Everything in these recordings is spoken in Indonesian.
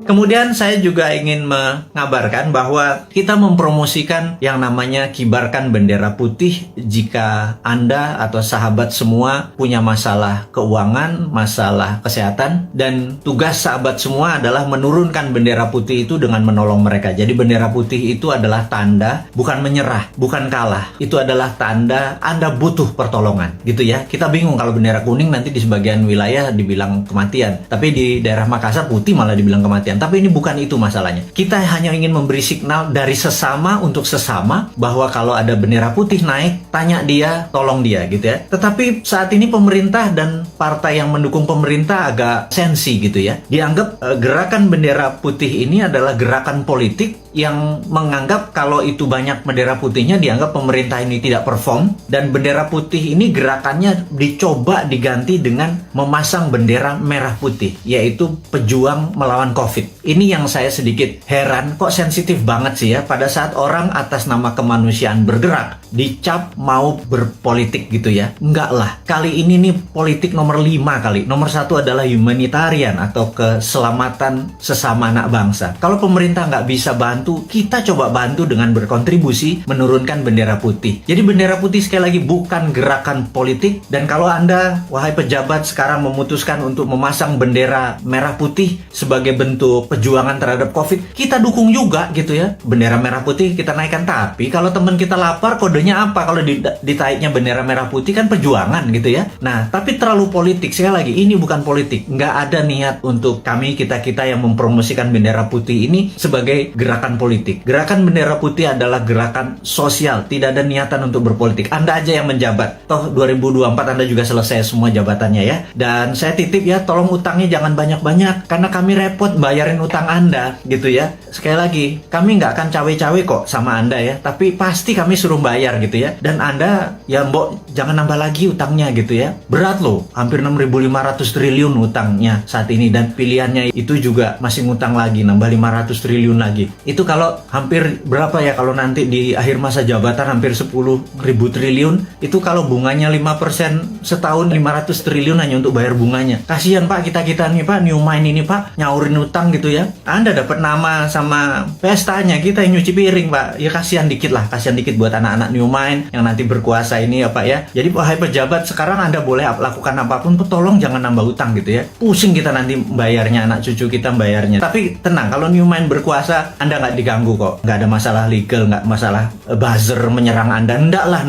Kemudian saya juga ingin mengabarkan bahwa kita mempromosikan yang namanya kibarkan bendera putih jika Anda atau sahabat semua punya masalah keuangan, masalah kesehatan, dan tugas sahabat semua adalah menurunkan bendera putih itu dengan menolong mereka. Jadi bendera putih itu adalah tanda bukan menyerah, bukan kalah. Itu adalah tanda Anda butuh pertolongan, gitu ya. Kita bingung kalau bendera kuning nanti di sebagian wilayah dibilang kematian, tapi di daerah Makassar putih malah dibilang kematian. Tapi ini bukan itu masalahnya. Kita hanya ingin memberi signal dari sesama untuk sesama bahwa kalau ada bendera putih naik, tanya dia, tolong dia gitu ya. Tetapi saat ini pemerintah dan partai yang mendukung pemerintah agak sensi gitu ya. Dianggap gerakan bendera putih ini adalah gerakan politik yang menganggap kalau itu banyak bendera putihnya dianggap pemerintah ini tidak perform, dan bendera putih ini gerakannya dicoba diganti dengan memasang bendera merah putih, yaitu pejuang melawan COVID. Ini yang saya sedikit heran, kok sensitif banget sih ya pada saat orang atas nama kemanusiaan bergerak dicap mau berpolitik gitu ya. Enggak lah, kali ini nih politik nomor 5 kali. Nomor 1 adalah humanitarian atau keselamatan sesama anak bangsa. Kalau pemerintah nggak bisa bantu, kita coba bantu dengan berkontribusi menurunkan bendera putih. Jadi bendera putih sekali lagi bukan gerakan politik, dan kalau Anda, wahai pejabat, sekarang memutuskan untuk memasang bendera merah putih sebagai bentuk perjuangan terhadap COVID, kita dukung juga gitu ya. Bendera merah putih kita naikkan, tapi kalau teman kita lapar, kodenya apa? Kalau ditaiknya bendera merah putih kan perjuangan gitu ya. Nah, tapi terlalu politik. Sekali lagi, ini bukan politik. Nggak ada niat untuk kita-kita yang mempromosikan bendera putih ini sebagai gerakan politik. Gerakan bendera putih adalah gerakan sosial, tidak ada niatan untuk berpolitik. Anda aja yang menjabat. Toh 2024 Anda juga selesai semua jabatannya ya. Dan saya titip ya, tolong utangnya jangan banyak-banyak, karena kami repot bayarin utang Anda gitu ya. Sekali lagi, kami nggak akan cawe-cawe kok sama Anda ya, tapi pasti kami suruh bayar gitu ya. Dan Anda ya mbok jangan nambah lagi utangnya gitu ya. Berat loh, hampir 6.500 triliun utangnya saat ini, dan pilihannya itu juga masih ngutang lagi, nambah 500 triliun lagi. Itu kalau hampir berapa ya, kalau nanti di akhir masa jabatan hampir 10.000 triliun. Itu kalau bunganya 5% setahun, 500 triliun hanya untuk bayar bunganya. Kasihan Pak, kita-kita nih Pak, New Mind ini Pak, nyaurin utang gitu ya. Anda dapat nama sama pestanya, kita yang nyuci piring Pak. Ya kasihan dikit lah, kasihan dikit buat anak-anak New Mind yang nanti berkuasa ini ya Pak ya. Jadi wahai pejabat, sekarang Anda boleh lakukan apapun, tolong jangan nambah utang gitu ya. Pusing kita nanti bayarnya, anak cucu kita bayarnya. Tapi tenang, kalau New Mind berkuasa, Anda nggak diganggu kok. Nggak ada masalah legal, nggak masalah buzzer menyerang Anda. Nggak lah.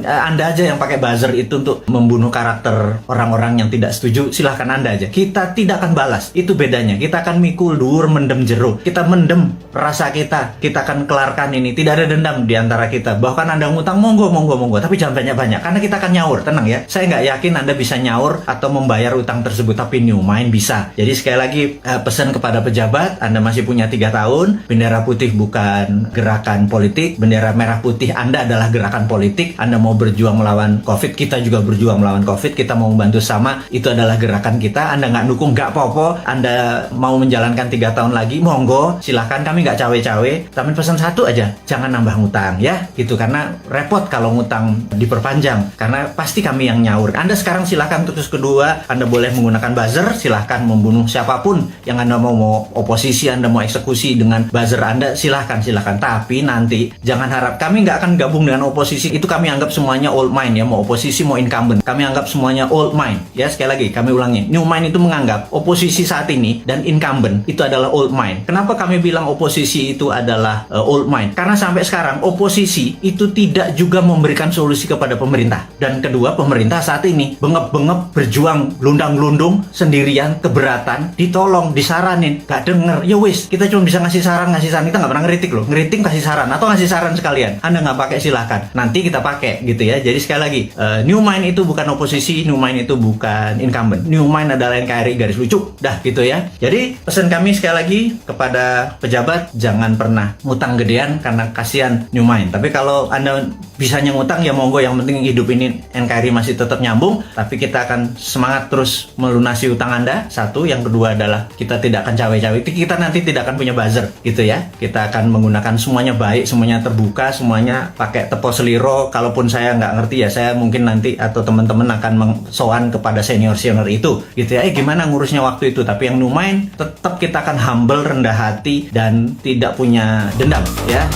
Anda aja yang pakai buzzer itu untuk membunuh karakter orang-orang yang tidak setuju. Silahkan Anda aja. Kita tidak akan balas. Itu bedanya. Kita akan mikul dur, mendem jeruk. Kita mendem rasa kita. Kita akan kelarkan ini. Tidak ada dendam di antara kita. Bahkan Anda ngutang, monggo. Tapi jangan banyak-banyak. Karena kita akan nyaur. Tenang ya. Saya nggak yakin Anda bisa nyaur atau membayar utang tersebut. Tapi New Mind bisa. Jadi sekali lagi, pesan kepada pejabat, Anda masih punya 3 tahun. Bendera putih bukan gerakan politik. Bendera merah putih Anda adalah gerakan politik. Anda mau berjuang melawan COVID, kita juga berjuang melawan COVID. Kita mau membantu sama, itu adalah gerakan kita. Anda nggak dukung, nggak apa-apa. Anda mau menjalankan 3 tahun lagi, monggo, silahkan. Kami nggak cawe-cawe. Tapi pesan satu aja, jangan nambah ngutang ya, gitu. Karena repot kalau ngutang diperpanjang, karena pasti kami yang nyaur. Anda sekarang silahkan. Terus kedua, Anda boleh menggunakan buzzer, silahkan membunuh siapapun yang Anda mau oposisi, Anda mau eksekusi dengan buzzer Anda, silahkan. Tapi nanti jangan harap, kami nggak akan gabung dengan oposisi. Itu kami anggap semuanya old mind ya, mau oposisi mau incumbent, kami anggap semuanya old mind ya. Sekali lagi kami ulangi, New Mind itu menganggap oposisi saat ini dan incumbent itu adalah old mind. Kenapa kami bilang oposisi itu adalah old mind? Karena sampai sekarang oposisi itu tidak juga memberikan solusi kepada pemerintah. Dan kedua, pemerintah saat ini bengep-bengep berjuang lundang-lundung sendirian, keberatan, ditolong, disaranin, gak denger. Ya wis, kita cuma bisa ngasih saran, kita gak pernah ngeritik loh. Ngeritik kasih saran, atau ngasih saran sekalian. Anda gak pakai silahkan, nanti kita pakai gitu ya. Jadi sekali lagi, New Mind itu bukan oposisi, New Mind itu bukan incumbent. New Mind adalah NKRI garis lucu, dah gitu ya. Jadi pesan kami sekali lagi kepada pejabat, jangan pernah ngutang gedean karena kasihan New Mind. Tapi kalau Anda bisanya ngutang ya monggo, yang penting hidup ini NKRI masih tetap nyambung. Tapi kita akan semangat terus melunasi utang Anda. Satu, yang kedua adalah kita tidak akan cawe-cawe. Kita nanti tidak akan punya buzzer gitu ya. Kita akan menggunakan semuanya baik, semuanya terbuka, semuanya pakai tepo seliro. Kalaupun saya nggak ngerti ya, saya mungkin nanti atau teman-teman akan sowan kepada senior-senior itu gitu ya. Gimana ngurusnya waktu itu. Tapi yang lumayan tetap kita akan humble, rendah hati, dan tidak punya dendam ya.